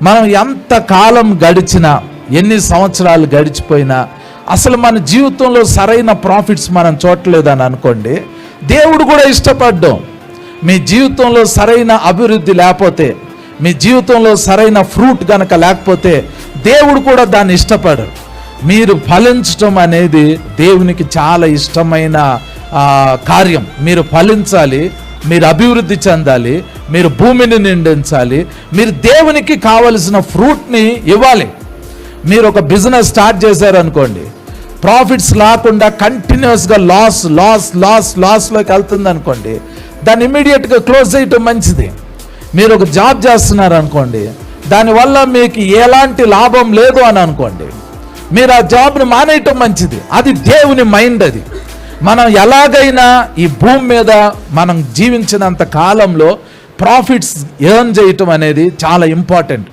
మనం ఎంత కాలం గడిచినా, ఎన్ని సంవత్సరాలు గడిచిపోయినా అసలు మన జీవితంలో సరైన ప్రాఫిట్స్ మనం చూడలేదని అనుకోండి, దేవుడు కూడా ఇష్టపడ్డం. మీ జీవితంలో సరైన అభివృద్ధి లేకపోతే, మీ జీవితంలో సరైన ఫ్రూట్ గనక లేకపోతే దేవుడు కూడా దాన్ని ఇష్టపడరు. మీరు ఫలించటం అనేది దేవునికి చాలా ఇష్టమైన కార్యం. మీరు ఫలించాలి, మీరు అభివృద్ధి చెందాలి, మీరు భూమిని నిండించాలి, మీరు దేవునికి కావలసిన ఫ్రూట్ని ఇవ్వాలి. మీరు ఒక బిజినెస్ స్టార్ట్ చేశారనుకోండి, ప్రాఫిట్స్ లేకుండా కంటిన్యూస్గా లాస్లోకి వెళ్తుంది అనుకోండి, దాన్ని ఇమీడియట్గా క్లోజ్ చేయటం మంచిది. మీరు ఒక జాబ్ చేస్తున్నారు అనుకోండి, దానివల్ల మీకు ఎలాంటి లాభం లేదు అని అనుకోండి, మీరు ఆ జాబ్ని మానేయటం మంచిది. అది దేవుని మైండ్. అది మనం ఎలాగైనా ఈ భూమి మీద మనం జీవించినంత కాలంలో ప్రాఫిట్స్ ఎర్న్ చేయటం అనేది చాలా ఇంపార్టెంట్.